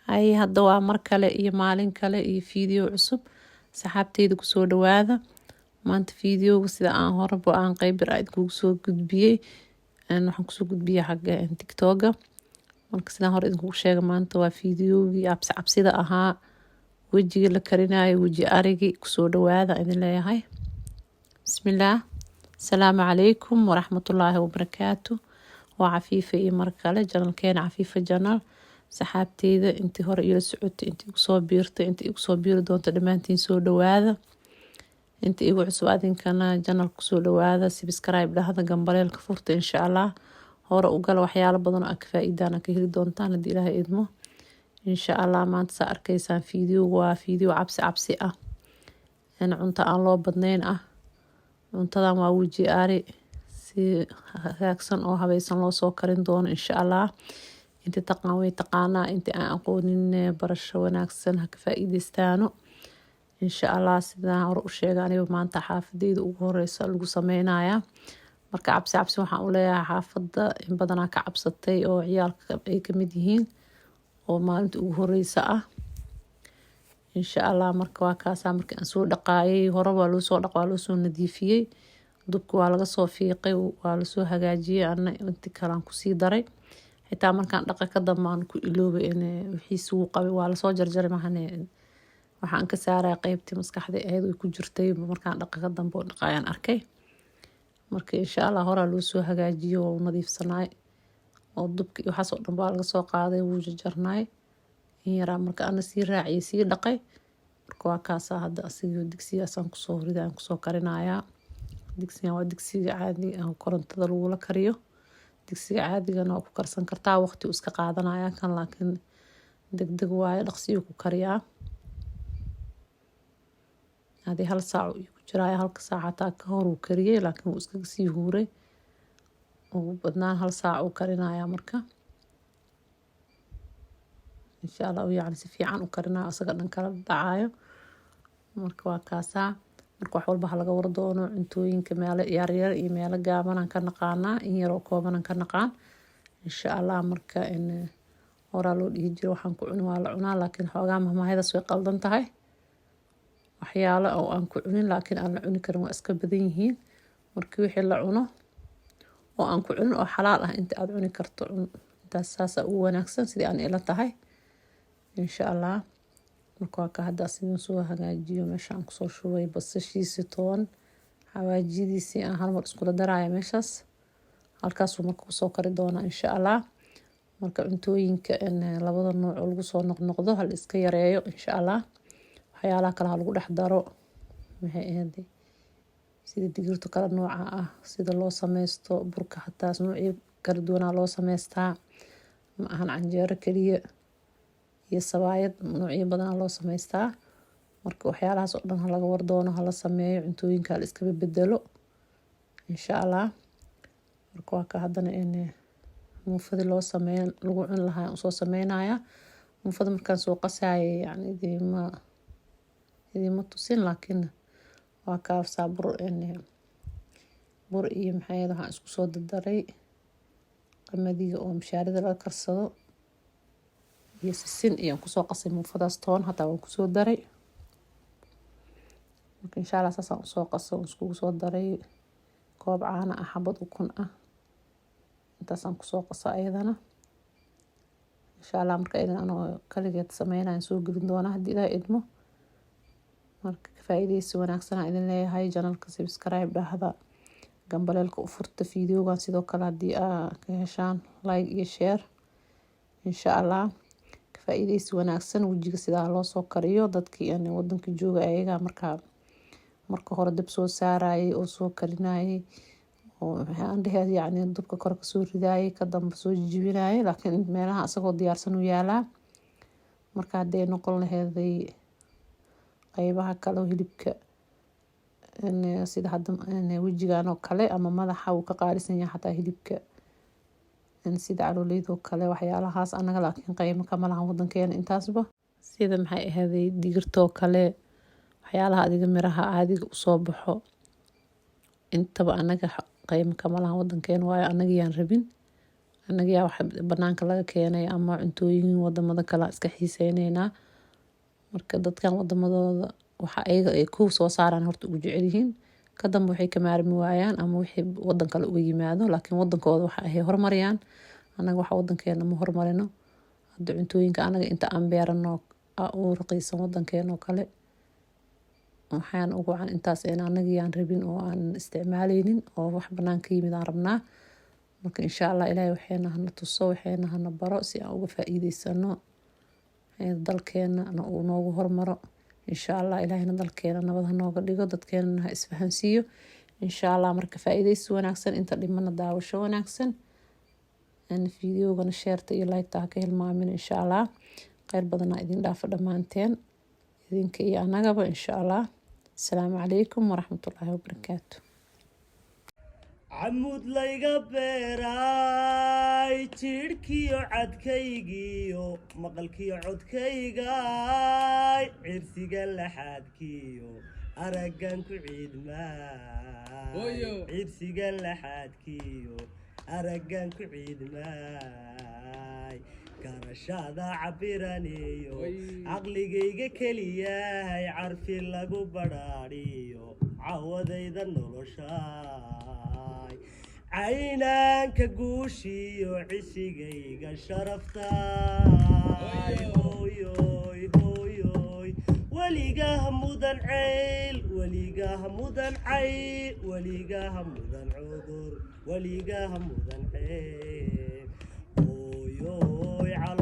Hay hadda waa mar kale iyo maalin kale iyo video cusub saxaabteyda kusoo dhawaada maanta videoga sida aan horeba aan qeyb yar kugu soo gudbiyey waxaan kusoo gudbiyey xagga TikTok-ga marka sidaan hore idinku sheegay maanta waa videogii cabsida ahaa wajiga la karinayo waji arigi kusoo dhawaada idin leeyahay bismillaah assalaamu calaykum waraxmatullaahi wabarakaatu waa Cafiifa iyo mar kale janalkeena Cafiifa Janal saxaabteyda intii hore ila socotay intii kusoo biirtay intii igu soo biiri doonto dhamaantiin soo dhawaada intii igu cusub adinkana janal kusoo dhawaada subscribe dhahda gambaleelka furta insha Allah hore u gal waxyaalo badan oo ka faa'iidana ka heli doontaan hadii Ilaahay idmo insha Allah maanta saa arkaysaan video waa video cabsi ah cunto aan loo badnayn ah cuntadan waa waji ari si hagaagsan oo habaysan loo soo karin doono insha Allah inta taqaan way taqaanaa inta aan aqoonin barasho wanaagsan ha ka faa'iideystaano insha Allah sidaan hore u sheegay aniga maanta xaafadeyda ugu horeysa lagu sameynaya marka cabsi waxaan u leeyahay xaafada in badan ka cabsatay oo ciyaalka ay ka mid yihiin oo maalinta ugu horeysa ah insha Allah marka waa kaasa markii aan soo dhaqaayay hore waa loo soo nadiifiyay dubka waa laga soo fiiqay waa la soo hagaajiyay ana inta kale aan ku sii daray xitaa markaan dhaqa ka dambaan ku iloobay in wixii suu qabay waa la soo jarjaray waxaan ka saaray qaybtii maskaxda ahayd oo ku jirtay markaan dhaqa ka dambo dhaqayaan arkay marka insha Allah hore loo soo hagaajiyo oo nadiifsanaay oo dubka waxa soo dhan baa laga soo qaaday wuu jarjarnay in yara marka ana sii raaciyay sii dhaqay marka waa kaasa hadda asigoo digsigaasaan ku soo ridaan ku soo karinayaa digsigan waa digsiga caadi ah korontada lagu kariyo digsiga caadigan oo ku karsan kartaa waqti uu iska qaadanaya kan laakiin degdeg waaye dhaqsiyo ku kariyaa hadii hal saac uu ku jiraa halka saacada ka hor uu kariyay laakiin uu iska sii huuray oo badnaan hal saac uu karinaya marka insha Allah yani si fiican u karinayo asaga dhan kala dhacayo marka waa kaasa marka wax walba laga war doono cuntooyinka meel yar iyo meel gaaban ka naqaana in yar oo kooban ka naqaan insha Allah marka in hore loo dhigi jiro waxaan ku cunaa waa la cunaa laakiin xoogaa mahmaahayda soo qaldan tahay waxyaalo oo aan ku cunin laakiin aan la cuni karin waa iska badan yihiin markii wixii la cuno oo aan ku cunin oo xalaal ah inta aad cuni karto intaas saas u wanaagsan sidii aan ila tahay insha Allah marka waa ka hadda sidoo soo hagaajiyo meeshaan ku soo shubay basashiisa toon xawaajidiisi aan hal mar isku daraayo meeshaas halkaas uu marka soo kari doona insha Allah marka cuntooyinka in labada nooc lagu soo noqnoqdo hal iska yareeyo insha Allah waxyaalaha kale lagu dhex daro maxay ahayd sida digirta kala nooca ah sida loo sameysto burka xataa nooc kala duwan loo sameystaa ma ahan canjeero kaliya iyo sabaayad noocyo badan loo sameystaa marka waxyaalahaas oo dhan laga war doono hala sameeyo cuntooyinka la iska bedelo insha Allah marka waa ka hadana in muufada loo sameeyo lagu cun lahaa soo sameynaya muufada markaan soo qasayay yani idima tusin laakiin waa ka sabur bur iyo maxay waxaan isku soo dardaray qamadiga oo mishaarida la karsado iyo sisin iyo ku soo qasay muufadaas toon hataa waan ku soo daray marka insha Allah saasaan soo qaso isku soo daray koob caano ah xabad ukun ah intaasaan ku soo qaso ayadana insha Allah marka inaan kaligeed sameynaan soo gelin doona hadii Ilaahay idmo marka faa'iideysi wanaagsan idin leeyahay janalka subscribe dhahda gambaleelka u furta videogan sidoo kale hadii aad ka heshaan like iyo share insha Allah faa'iideysi wanaagsan wajiga sida loo soo kariyo dadkii aan wadanka jooga ayaga marka hore dab soo saarayay oo soo karinayay oo waxaan dhahay yani dubka kor ka soo ridaayay ka dambe soo jibinayay laakiin meelaha asagoo diyaarsan u yaala marka haday noqon laheeday qaybaha kale hilibka sida hadda wajigan oo kale ama madaxa uu ka qaalisan yahay xataa hilibka sida calooleyda kale waxyaalahaas anaga laakiin qiimo kama lahan wadankeena intaasba sida maxay ahaday digirto kale waxyaalaha adiga miraha caadiga u soo baxo intaba anaga qiimo kama lahan wadankeena waayo anaga yaan rabin annaga yaa wax banaanka laga keenay ama cuntooyin wadamada kale iska xiiseyneynaa. Marka dadkan wadamadooda waxa ayaga ay ku soo saaraan horta ugu jecel yihiin, ka dambe waxay ka maarmi waayaan ama wixii wadan kale uga yimaado, laakiin wadankooda waxa ay horumariyaan. Annaga waxa wadankeena ma horumarino. Hadda cuntooyinka annaga inta aan beerano u raqiisan wadankeena oo kale, waxaan ugu wacan intaas annaga yaan rabin oo aan isticmaaleynin oo wax banaanka yimid aan rabnaa. Marka insha Allah Ilaahay waxayna hana tuso, waxayna hana baro si aan uga faa'iideysano dalkeena uu noogu hormaro. insha Allah Ilaahayna dalkeena nabad ha nooga dhigo, dadkeena ha isfahansiiyo insha Allah. Marka faa'iideysi wanaagsan, inta dhimana daawasho wanaagsan. Fiidiyowgana sheerta iyo like ha ka hilmaamin insha Allah. Khayr badan idin dhaafo dhamaanteen idinka iyo anagaba insha Allah. Assalaamu calaykum waraxmatullaahi wabarakaatuh. عمود layga beeray jirkiyo cadkaygiyo maqalkiyo codkaygaay cirsiga laxaadkiyo aragan ku ciidmaay cirsiga laxaadkiyo aragan ku ciidmaay garashada cabiraniyo caqligayga keliyahay carfi lagu badhaadhiyo cawadayda nolosha عينك قوشي وعشقيق شرفتاي هوي هوي هوي هوي وليقاه مدن عيل وليقاه مدن عيل وليقاه مدن عذر وليقاه مدن عيل هوي هوي على